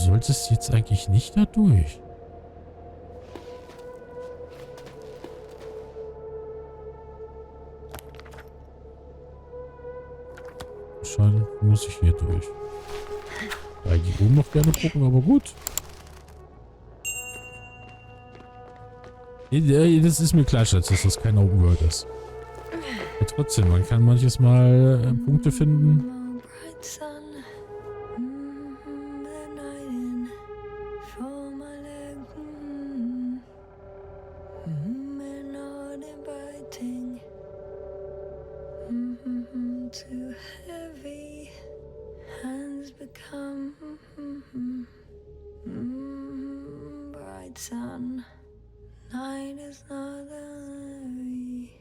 solltest jetzt eigentlich nicht da durch. Wahrscheinlich muss ich hier durch. Eigentlich oben noch gerne gucken, aber gut. Das ist mir klar, Schatz, dass das kein Open World ist. Aber trotzdem, man kann manches Mal Punkte finden. Night is not early.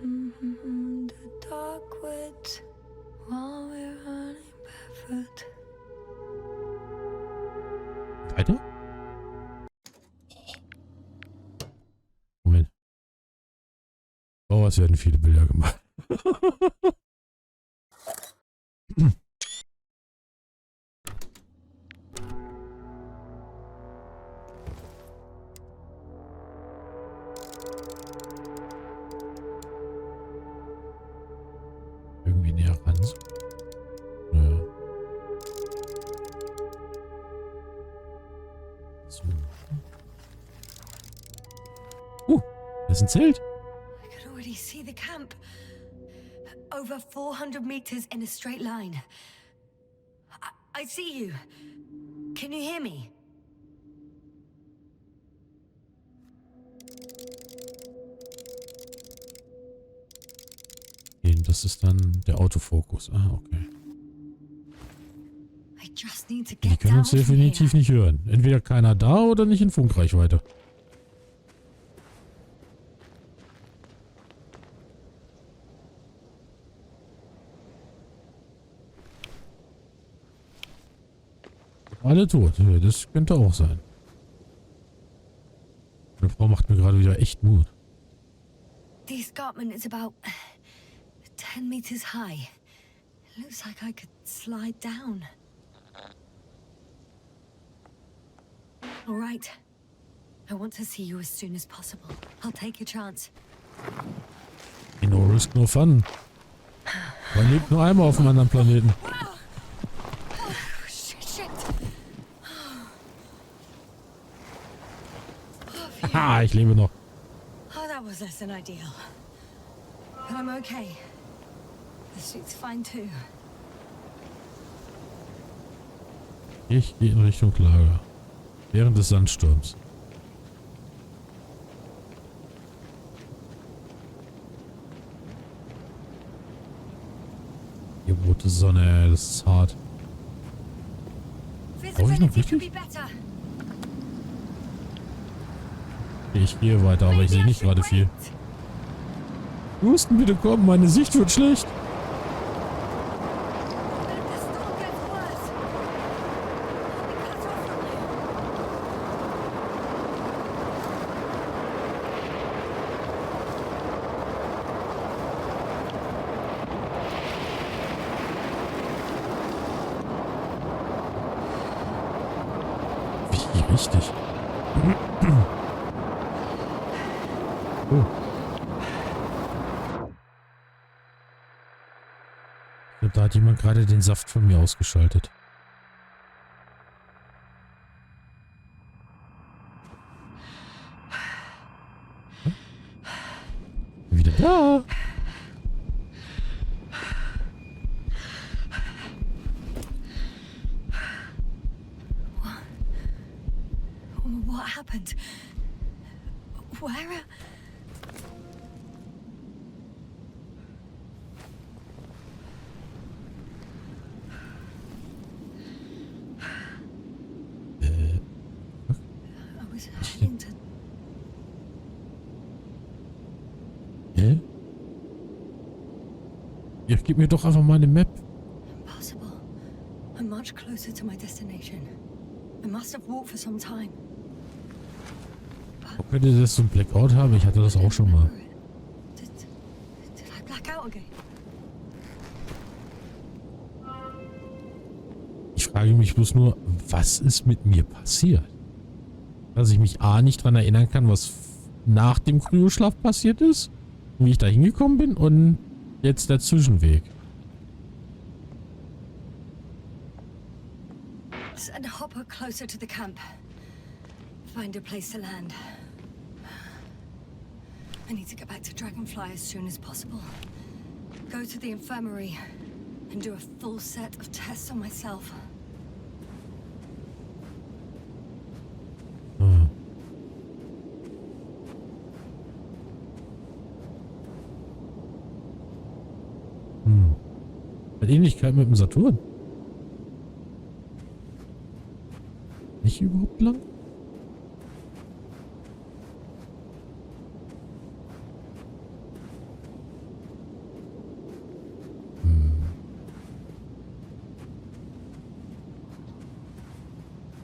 The dark woods while we're running barefoot. Weiter? Moment. Oh, es werden viele Bilder gemacht. Irgendwie näher ran. Ja. So. Das ist ein Zelt. I can already see the camp. Over 400 meters in a straight line. I see you. Can you hear me? Das ist dann der Autofokus. Ah, okay. I just need to Die get können down uns from definitiv here. nicht hören. Entweder keiner da oder nicht in Funkreichweite. Alle tot. Ja, das könnte auch sein. Meine Frau macht mir gerade wieder echt Mut. The escarpment is about 10 meters high. It looks like I could slide down. All right. I want to see you as soon as possible. I'll take a chance. No risk, no fun. Man lebt nur einmal auf einem anderen Planeten. Shit. Haha, ich lebe noch. Oh, that was less than ideal. But I'm okay. The suit's fine too. Ich gehe in Richtung Lager. Während des Sandsturms. Die rote Sonne, das ist hart. Brauche ich noch richtig? Ich gehe weiter, aber ich sehe nicht gerade viel. Husten, bitte kommen, meine Sicht wird schlecht. Wie richtig. Oh. Ich glaube, da hat jemand gerade den Saft von mir ausgeschaltet. Hm? Wieder da. What happened? Where? I was heading to. Hä? Ja, gib mir doch einfach mal eine Map. Impossible. I'm much closer to my destination. I must have walked for some time. Ob könnte das so ein Blackout haben? Ich hatte das auch schon mal. Did I black out again? Ich frage mich bloß nur, was ist mit mir passiert? Dass ich mich A nicht dran erinnern kann, was nach dem Kryoschlaf passiert ist, wie ich da hingekommen bin und jetzt der Zwischenweg. Send a hopper closer to the camp. Find a place to land. I need to get back to Dragonfly as soon as possible. Go to the infirmary and do a full set of tests on myself. Hat Ähnlichkeit mit dem Saturn. Nicht überhaupt lang?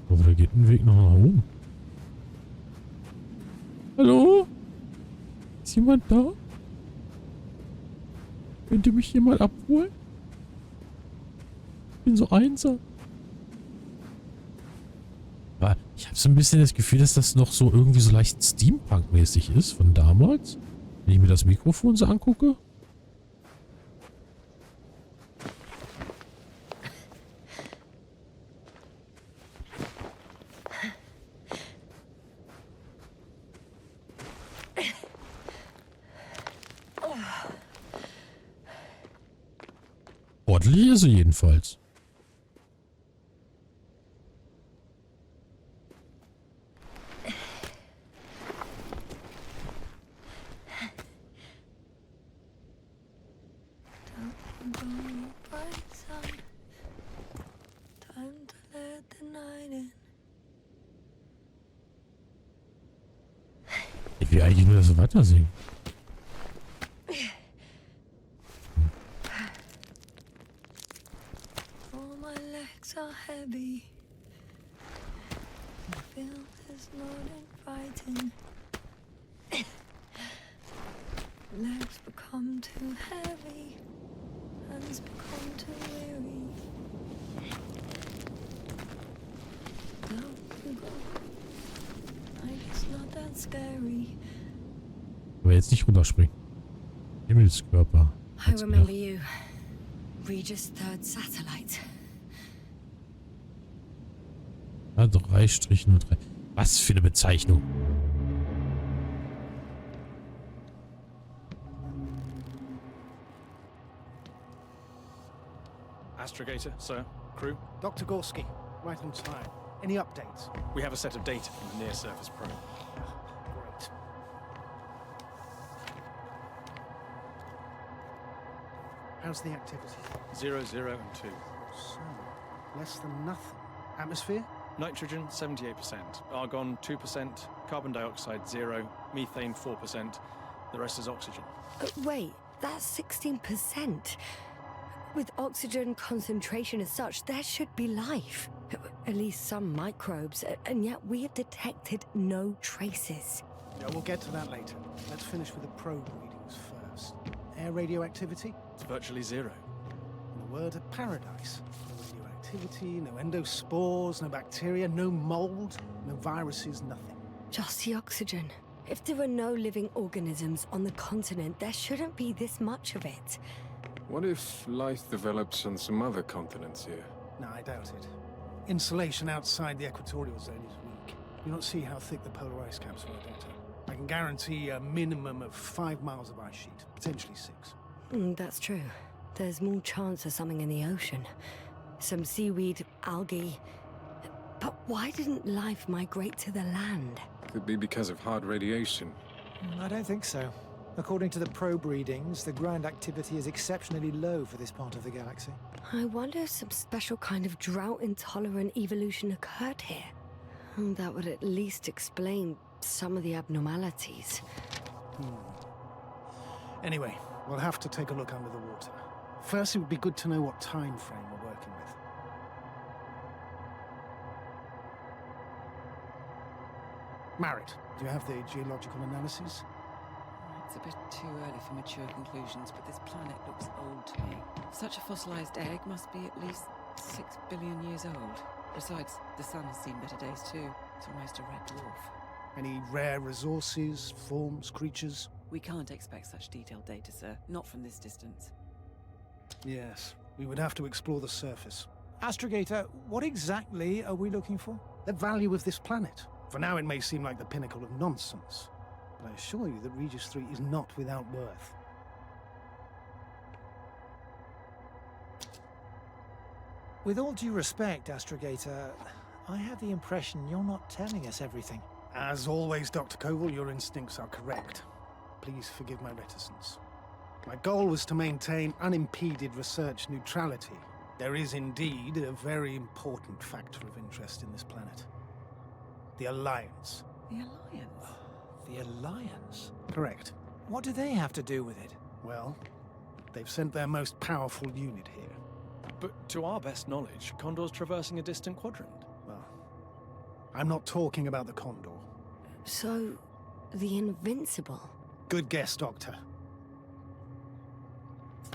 Aber da geht ein Weg noch nach oben. Hallo? Ist jemand da? Könnt ihr mich hier mal abholen? Ich bin so einsam. Aber ich habe so ein bisschen das Gefühl, dass das noch so irgendwie so leicht Steampunk-mäßig ist von damals. Wenn ich mir das Mikrofon so angucke. Ordentlich ist sie jedenfalls. Ich will eigentlich nur das weiter singen. Are heavy. The film is not inviting. Legs become too heavy. Hands become too weary. Down you go. Like it's not that scary. Aber jetzt nicht runterspringen. Himmelskörper. I remember you. Regis' third satellite. 3-03. Was für eine Bezeichnung. Astrogator, sir. Crew? Dr. Gorski, right on time. Any updates? We have a set of data from the near-surface probe. Great. How's the activity? 0, 0, and 2. So, less than nothing. Atmosphere? Nitrogen, 78%. Argon, 2%. Carbon dioxide, 0. Methane, 4%. The rest is oxygen. Wait, that's 16%. With oxygen concentration as such, there should be life. At least some microbes, and yet we have detected no traces. Yeah, we'll get to that later. Let's finish with the probe readings first. Air radioactivity? It's virtually 0. In a word, a paradise. No radioactivity, no endospores, no bacteria, no mold, no viruses, nothing. Just the oxygen. If there are no living organisms on the continent, there shouldn't be this much of it. What if life develops on some other continents here? No, I doubt it. Insulation outside the equatorial zone is weak. You don't see how thick the polar ice caps are, Dante. I can guarantee a minimum of 5 miles of ice sheet, potentially 6. That's true. There's more chance of something in the ocean. Some seaweed, algae. But why didn't life migrate to the land? Could be because of hard radiation. I don't think so. According to the probe readings, the ground activity is exceptionally low for this part of the galaxy. I wonder if some special kind of drought-intolerant evolution occurred here. That would at least explain some of the abnormalities. Anyway, we'll have to take a look under the water. First, it would be good to know what time frame we're working with. Marriott, do you have the geological analyses? It's a bit too early for mature conclusions, but this planet looks old to me. Such a fossilized egg must be at least 6 billion years old. Besides, the sun has seen better days too. It's almost a red dwarf. Any rare resources, forms, creatures? We can't expect such detailed data, sir. Not from this distance. Yes, we would have to explore the surface. Astrogator, what exactly are we looking for? The value of this planet. For now, it may seem like the pinnacle of nonsense, but I assure you that Regis 3 is not without worth. With all due respect, Astrogator, I have the impression you're not telling us everything. As always, Dr. Koval, your instincts are correct. Please forgive my reticence. My goal was to maintain unimpeded research neutrality. There is indeed a very important factor of interest in this planet. The Alliance. The Alliance? The Alliance? Correct. What do they have to do with it? Well, they've sent their most powerful unit here. But to our best knowledge, Condor's traversing a distant quadrant. Well, I'm not talking about the Condor. So, the Invincible. Good guess, Doctor.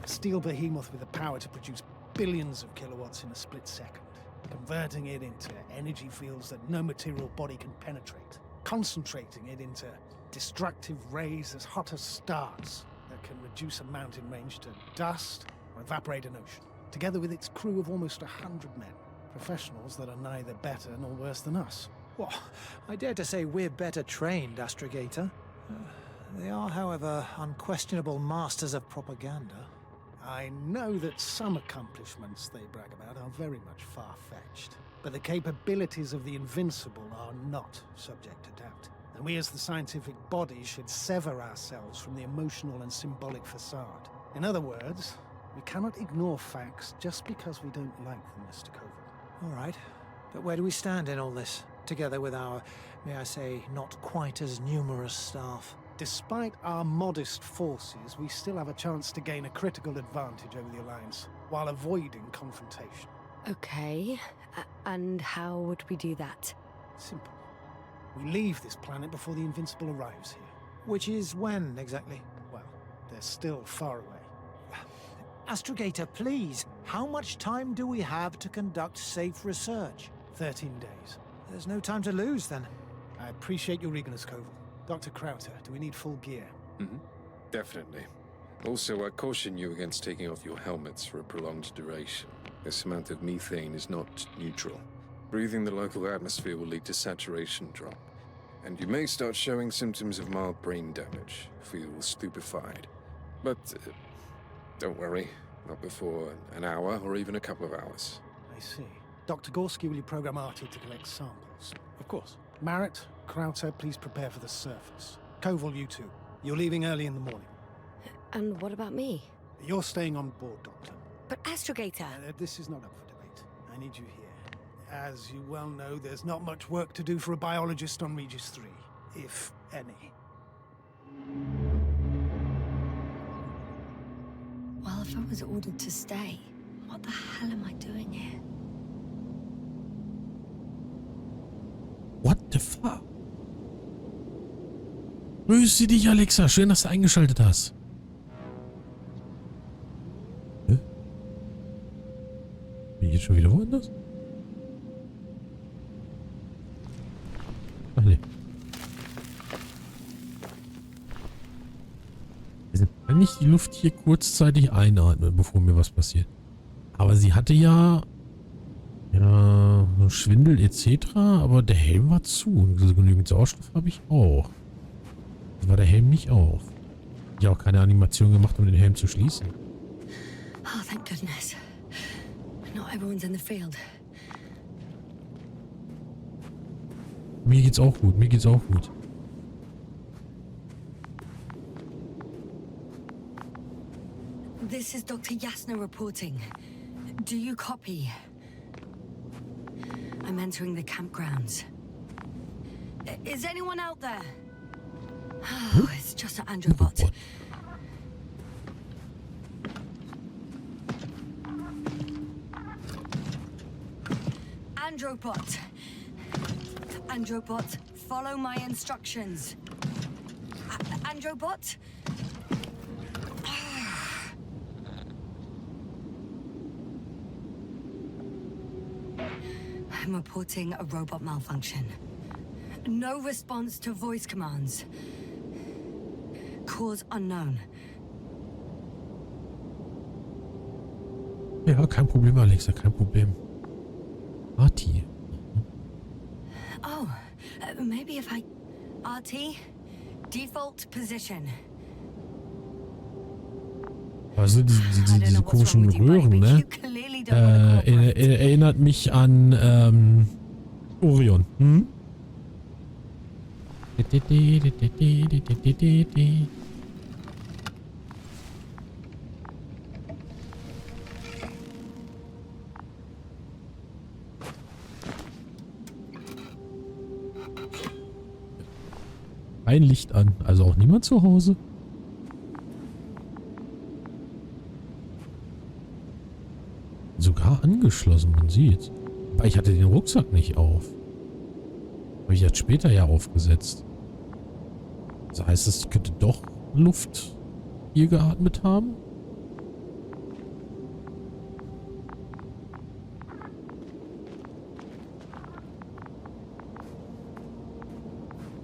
A steel behemoth with the power to produce billions of kilowatts in a split second, converting it into energy fields that no material body can penetrate, concentrating it into destructive rays as hot as stars that can reduce a mountain range to dust or evaporate an ocean, together with its crew of almost 100 men, professionals that are neither better nor worse than us. Well, I dare to say we're better trained, Astrogator. They are, however, unquestionable masters of propaganda. I know that some accomplishments they brag about are very much far-fetched, but the capabilities of the Invincible are not subject to doubt. And we as the scientific body should sever ourselves from the emotional and symbolic facade. In other words, we cannot ignore facts just because we don't like them, Mr. Koval. All right, but where do we stand in all this? Together with our, may I say, not quite as numerous staff. Despite our modest forces, we still have a chance to gain a critical advantage over the Alliance, while avoiding confrontation. Okay, and how would we do that? Simple. We leave this planet before the Invincible arrives here. Which is when, exactly? Well, they're still far away. Astrogator, please, how much time do we have to conduct safe research? 13 days. There's no time to lose, then. I appreciate your eagerness, Koval. Dr. Crowther, do we need full gear? Definitely. Also, I caution you against taking off your helmets for a prolonged duration. This amount of methane is not neutral. Breathing the local atmosphere will lead to saturation drop, and you may start showing symptoms of mild brain damage, feel stupefied. But don't worry, not before an hour or even a couple of hours. I see. Dr. Gorski, will you program Artie to collect samples? Of course. Marrett, Crowther, please prepare for the surface. Koval, you too. You're leaving early in the morning. And what about me? You're staying on board, Doctor. But Astrogator... This is not up for debate. I need you here. As you well know, there's not much work to do for a biologist on Regis 3, if any. Well, if I was ordered to stay, what the hell am I doing here? What the fuck? Grüße dich, Alexa. Schön, dass du eingeschaltet hast. Hä? Bin ich jetzt schon wieder woanders? Ach ne. Kann ich die Luft hier kurzzeitig einatmen, bevor mir was passiert? Aber sie hatte ja Schwindel etc., aber der Helm war zu und genügend Sauerstoff habe ich auch. Das war der Helm nicht auf. Ich habe auch keine Animation gemacht, um den Helm zu schließen. Oh, thank goodness. Not everyone's in the field. Mir geht's auch gut, mir geht's auch gut. This is Dr. Jasner reporting. Do you copy? I'm entering the campgrounds. Is anyone out there? Oh, it's just an androbot. Androbot. Androbot, follow my instructions. Androbot? I'm reporting a robot malfunction. No response to voice commands. Cause unknown. Ja, kein Problem, Alexa, kein Problem. Party. Oh, maybe if I... RT? Default position. Also diese komischen Röhren, ne? Erinnert mich an Orion. Hm? Ein Licht an, also auch niemand zu Hause. Sogar angeschlossen, man sieht. Aber ich hatte den Rucksack nicht auf. Habe ich jetzt später ja aufgesetzt. Das heißt, ich könnte doch Luft hier geatmet haben?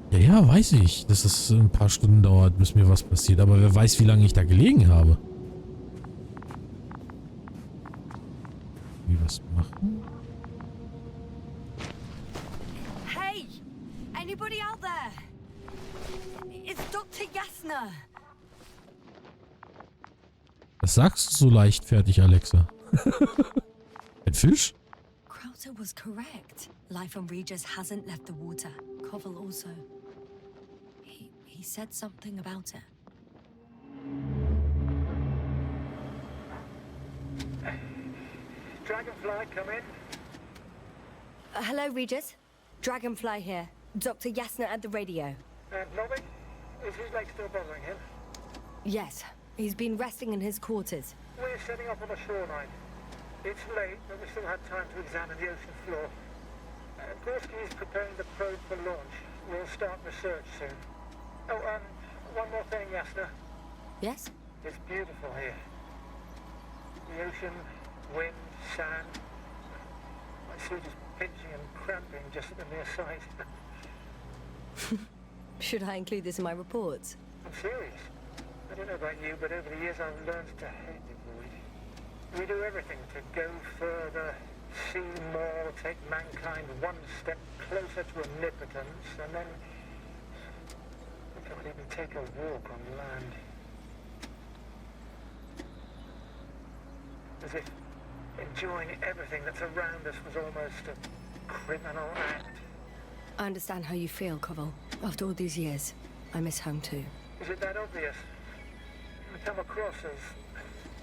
Ja, weiß ich, dass es ein paar Stunden dauert, bis mir was passiert. Aber wer weiß, wie lange ich da gelegen habe. Wie was machen? Hey! Anybody out there? It's Dr. Yasner. Das sagst du so leichtfertig, Alexa. Ein Fisch? Krauser was correct. Life on Regis hasn't left the water. Koval also. He said something about it. Dragonfly, come in. Hello, Regis. Dragonfly here. Dr. Yasner at the radio. And Nobby? Is his leg still bothering him? Yes, he's been resting in his quarters. We're setting up on the shoreline. It's late, but we still have time to examine the ocean floor. Gorski is preparing the probe for launch. We'll start research soon. Oh, one more thing, Yasna. Yes? It's beautiful here. The ocean, wind, sand. My suit is pinching and cramping just at the mere sight. Should I include this in my reports? I'm serious. I don't know about you, but over the years I've learned to hate the void. We do everything to go further, see more, take mankind one step closer to omnipotence, and then we can't even take a walk on land. As if enjoying everything that's around us was almost a criminal act. I understand how you feel, Koval. After all these years, I miss home too. Is it that obvious? We come across as,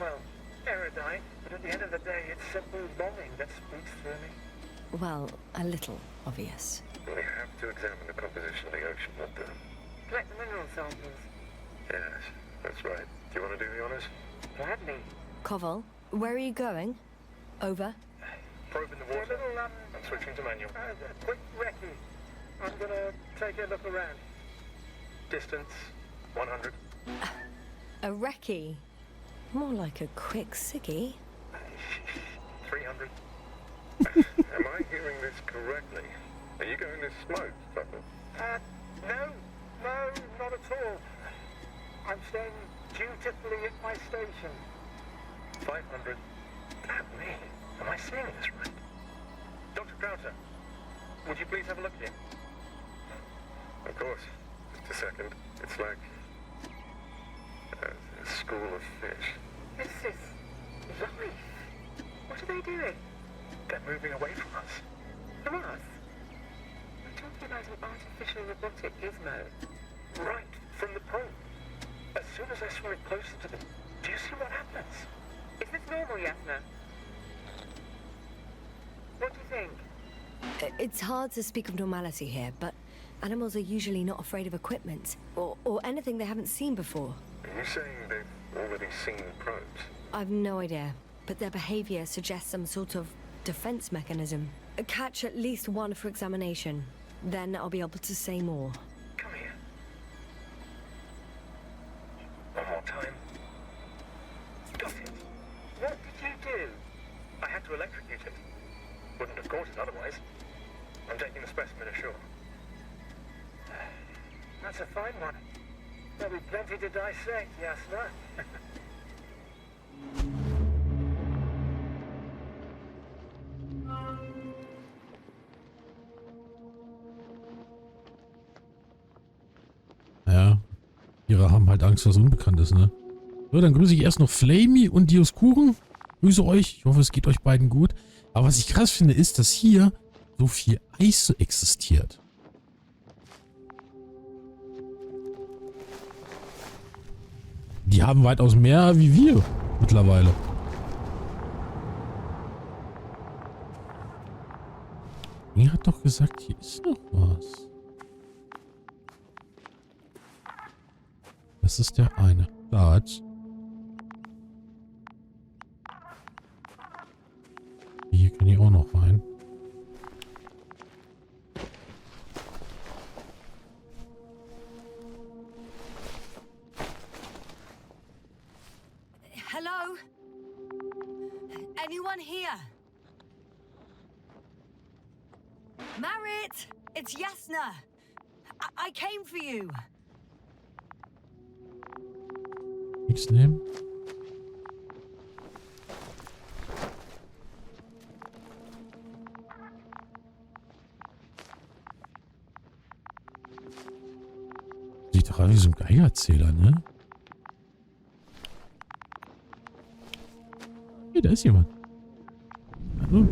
well, erudite, but at the end of the day, it's simple longing that speaks through me. Well, a little obvious. We have to examine the composition of the ocean, not the... Collect the mineral samples. Yes, that's right. Do you want to do the honors? Gladly. Koval, where are you going? Over. Probe in the For a water. little, I'm switching to manual. a quick recce. I'm gonna take a look around. Distance, 100. A recce. More like a quick ciggy. 300. Am I hearing this correctly? Are you going to smoke, Papa? No, not at all. I'm staying dutifully at my station. 500. Damn me. Am I seeing this right? Dr. Krauser, would you please have a look here? Of course. Just a second. It's like a school of fish. This is life. What are they doing? They're moving away from us. From us? We're talking about an artificial robotic gizmo. Right from the probe. As soon as I swing it closer to them, do you see what happens? Is this normal, Yasna? What do you think? It's hard to speak of normality here, but animals are usually not afraid of equipment or anything they haven't seen before. Are you saying they've already seen probes? I've no idea, but their behavior suggests some sort of defense mechanism. Catch at least one for examination. Then I'll be able to say more. Come here. One more time. Got it. What did you do? I had to electrocute it. Wouldn't have caught it otherwise. I'm taking the specimen ashore. That's a fine one. There'll be plenty to dissect, Jasna. Ja, Tiere haben halt Angst, was Unbekanntes, ne? So, dann grüße ich erst noch Flamey und Dioskuren. Grüße euch. Ich hoffe, es geht euch beiden gut. Aber was ich krass finde, ist, dass hier so viel Eis existiert. Die haben weitaus mehr wie wir mittlerweile. Er hat doch gesagt, hier ist noch was. Das ist der eine Platz. Hier kann ich auch noch rein. Hello? Anyone here? Marit, it's Jasna. I came for you. Nichts nehmen. Sieht doch aus wie so ein Geigerzähler, ne? Hier, da ist jemand. Hallo.